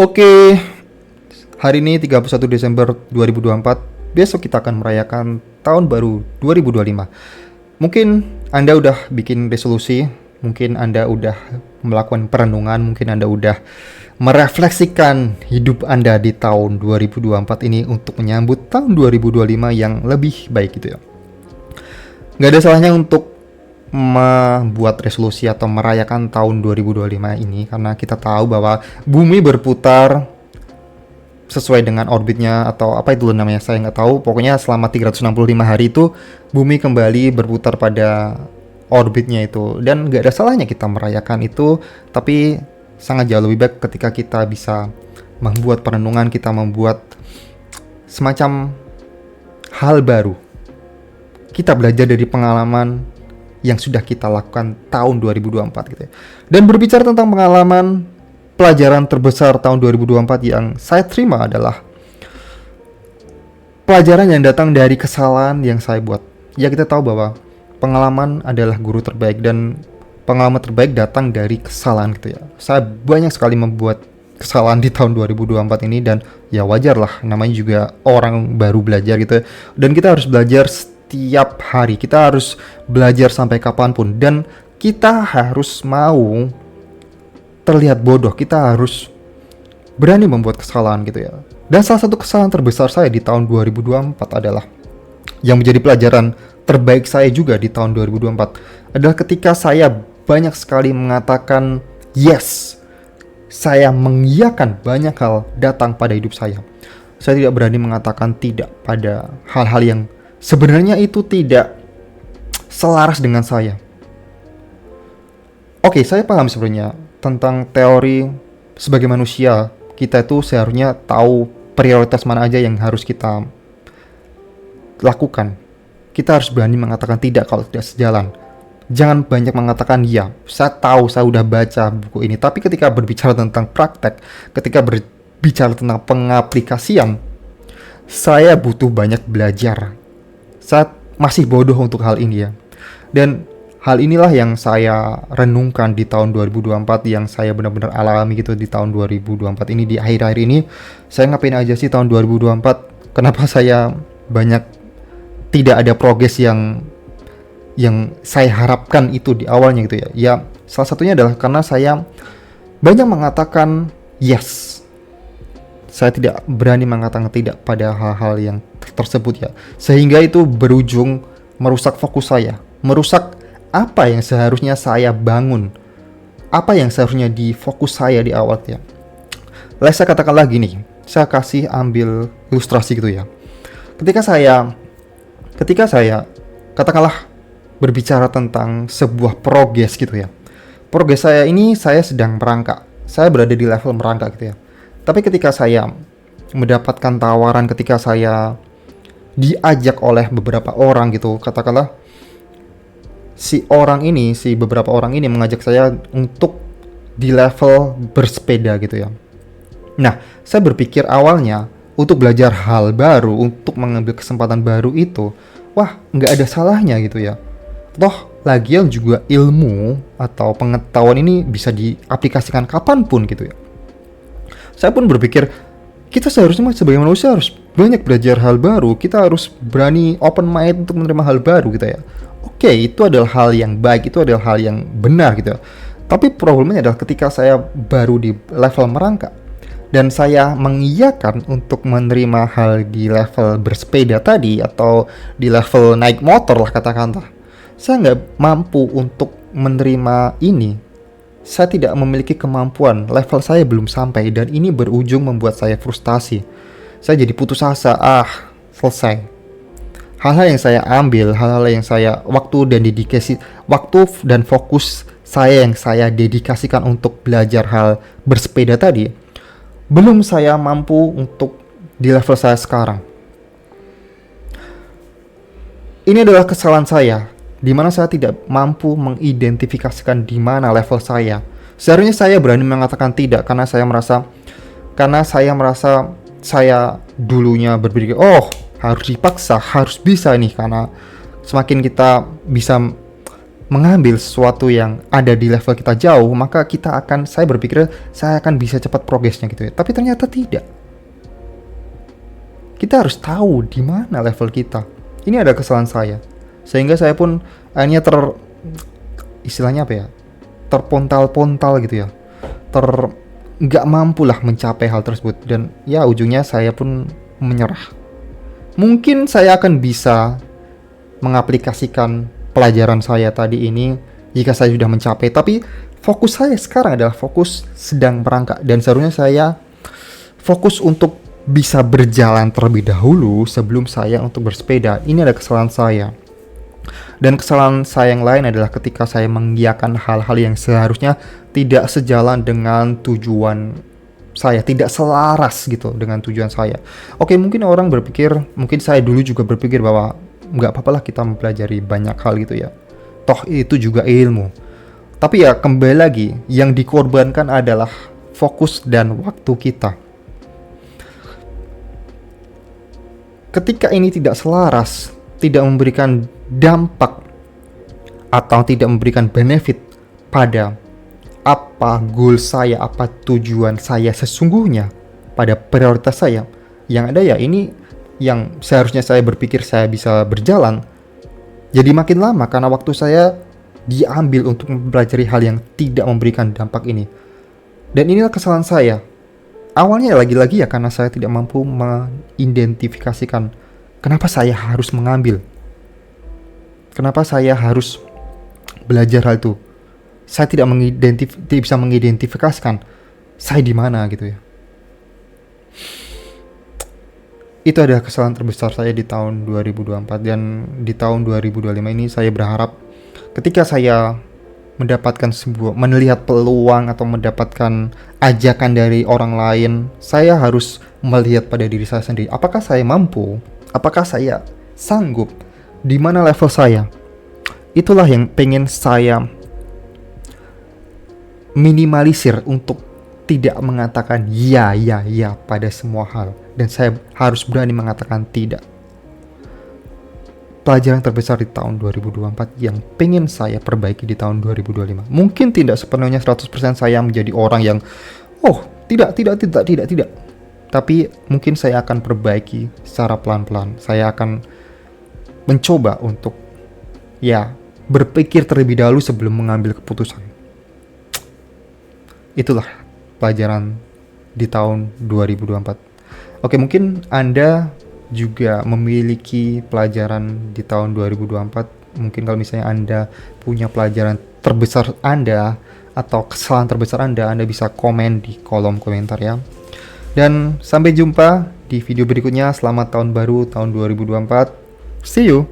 Oke, hari ini 31 Desember 2024. Besok kita akan merayakan tahun baru 2025. Mungkin Anda udah bikin resolusi, mungkin Anda udah melakukan perenungan, mungkin Anda udah merefleksikan hidup Anda di tahun 2024 ini untuk menyambut tahun 2025 yang lebih baik gitu ya. Nggak ada salahnya untuk membuat resolusi atau merayakan tahun 2025 ini, karena kita tahu bahwa bumi berputar sesuai dengan orbitnya, atau apa itu namanya, saya nggak tahu. Pokoknya selama 365 hari itu bumi kembali berputar pada orbitnya itu, dan nggak ada salahnya kita merayakan itu. Tapi sangat jauh lebih baik ketika kita bisa membuat perenungan, kita membuat semacam hal baru, kita belajar dari pengalaman yang sudah kita lakukan tahun 2024 gitu ya. Dan berbicara tentang pengalaman, pelajaran terbesar tahun 2024 yang saya terima adalah pelajaran yang datang dari kesalahan yang saya buat. Ya, kita tahu bahwa pengalaman adalah guru terbaik, dan pengalaman terbaik datang dari kesalahan gitu ya. Saya banyak sekali membuat kesalahan di tahun 2024 ini, dan ya wajar lah, namanya juga orang baru belajar gitu ya. Dan kita harus belajar setiap hari, kita harus belajar sampai kapanpun, dan kita harus mau terlihat bodoh, kita harus berani membuat kesalahan gitu ya. Dan salah satu kesalahan terbesar saya di tahun 2024 adalah, yang menjadi pelajaran terbaik saya juga di tahun 2024, adalah ketika saya banyak sekali mengatakan yes. Saya mengiyakan banyak hal datang pada hidup saya. Saya tidak berani mengatakan tidak pada hal-hal yang sebenarnya itu tidak selaras dengan saya. Oke, saya paham sebenarnya tentang teori sebagai manusia. Kita itu seharusnya tahu prioritas mana aja yang harus kita lakukan. Kita harus berani mengatakan tidak kalau tidak sejalan. Jangan banyak mengatakan ya, saya tahu, saya udah baca buku ini. Tapi ketika berbicara tentang praktek, ketika berbicara tentang pengaplikasian, saya butuh banyak belajar. Saya masih bodoh untuk hal ini ya. Dan hal inilah yang saya renungkan di tahun 2024, yang saya benar-benar alami gitu di tahun 2024 ini. Di akhir-akhir ini saya ngapain aja sih tahun 2024? Kenapa saya banyak tidak ada progres yang saya harapkan itu di awalnya gitu ya. Ya, salah satunya adalah karena saya banyak mengatakan yes. Saya tidak berani mengatakan tidak pada hal-hal yang tersebut ya. Sehingga itu berujung merusak fokus saya, merusak apa yang seharusnya saya bangun, apa yang seharusnya di fokus saya di awal ya. Saya katakan lagi nih, saya kasih ambil ilustrasi gitu ya. Ketika saya katakanlah berbicara tentang sebuah progres gitu ya. Progres saya ini, saya sedang merangkak. Saya berada di level merangkak gitu ya. Tapi ketika saya mendapatkan tawaran, ketika saya diajak oleh beberapa orang gitu, katakanlah beberapa orang ini mengajak saya untuk di level bersepeda gitu ya. Nah, saya berpikir awalnya untuk belajar hal baru, untuk mengambil kesempatan baru itu, wah, nggak ada salahnya gitu ya. Toh, lagian juga ilmu atau pengetahuan ini bisa diaplikasikan kapanpun gitu ya. Saya pun berpikir, kita seharusnya sebagai manusia harus banyak belajar hal baru. Kita harus berani open mind untuk menerima hal baru gitu ya. Oke, itu adalah hal yang baik, itu adalah hal yang benar gitu ya. Tapi problemnya adalah ketika saya baru di level merangkak, dan saya mengiyakan untuk menerima hal di level bersepeda tadi, atau di level naik motor lah katakanlah, saya nggak mampu untuk menerima ini. Saya tidak memiliki kemampuan, level saya belum sampai, dan ini berujung membuat saya frustasi. Saya jadi putus asa, selesai. Hal-hal yang saya ambil, hal-hal yang saya waktu dan fokus saya yang saya dedikasikan untuk belajar hal bersepeda tadi, belum saya mampu untuk di level saya sekarang. Ini adalah kesalahan saya, di mana saya tidak mampu mengidentifikasikan di mana level saya. Seharusnya saya berani mengatakan tidak, karena saya merasa saya dulunya berpikir, harus dipaksa, harus bisa nih, karena semakin kita bisa mengambil sesuatu yang ada di level kita jauh, maka saya berpikir saya akan bisa cepat progresnya gitu ya. Tapi ternyata tidak. Kita harus tahu di mana level kita. Ini ada kesalahan saya. Sehingga saya pun akhirnya istilahnya apa ya? Terpontal-pontal gitu ya. Nggak mampu lah mencapai hal tersebut. Dan ya ujungnya saya pun menyerah. Mungkin saya akan bisa mengaplikasikan pelajaran saya tadi ini jika saya sudah mencapai, tapi fokus saya sekarang adalah fokus sedang merangkak, dan seharusnya saya fokus untuk bisa berjalan terlebih dahulu sebelum saya untuk bersepeda. Ini adalah kesalahan saya. Dan kesalahan saya yang lain adalah ketika saya mengiyakan hal-hal yang seharusnya tidak sejalan dengan tujuan saya, tidak selaras gitu dengan tujuan saya. Oke, mungkin orang berpikir, mungkin saya dulu juga berpikir bahwa nggak apa-apa lah kita mempelajari banyak hal gitu ya, toh itu juga ilmu. Tapi ya kembali lagi, yang dikorbankan adalah fokus dan waktu kita. Ketika ini tidak selaras, tidak memberikan dampak atau tidak memberikan benefit pada apa goal saya, apa tujuan saya sesungguhnya, pada prioritas saya, yang ada ya ini yang seharusnya saya berpikir saya bisa berjalan, jadi makin lama karena waktu saya diambil untuk mempelajari hal yang tidak memberikan dampak ini. Dan inilah kesalahan saya. Awalnya lagi-lagi ya karena saya tidak mampu mengidentifikasikan kenapa saya harus mengambil, kenapa saya harus belajar hal itu. Saya tidak bisa mengidentifikasikan saya di mana gitu ya. Itu adalah kesalahan terbesar saya di tahun 2024, dan di tahun 2025 ini saya berharap ketika saya melihat peluang atau mendapatkan ajakan dari orang lain, saya harus melihat pada diri saya sendiri. Apakah saya mampu? Apakah saya sanggup? Di mana level saya? Itulah yang pengen saya minimalisir untuk tidak mengatakan ya pada semua hal, dan saya harus berani mengatakan tidak. Pelajaran terbesar di tahun 2024 yang pengen saya perbaiki di tahun 2025. Mungkin tidak sepenuhnya 100% saya menjadi orang yang tidak. Tapi mungkin saya akan perbaiki secara pelan-pelan. Saya akan mencoba untuk berpikir terlebih dahulu sebelum mengambil keputusan. Itulah pelajaran di tahun 2024. Oke, mungkin Anda juga memiliki pelajaran di tahun 2024. Mungkin kalau misalnya Anda punya pelajaran terbesar Anda atau kesalahan terbesar Anda bisa komen di kolom komentar ya. Dan sampai jumpa di video berikutnya. Selamat tahun baru tahun 2024. See you.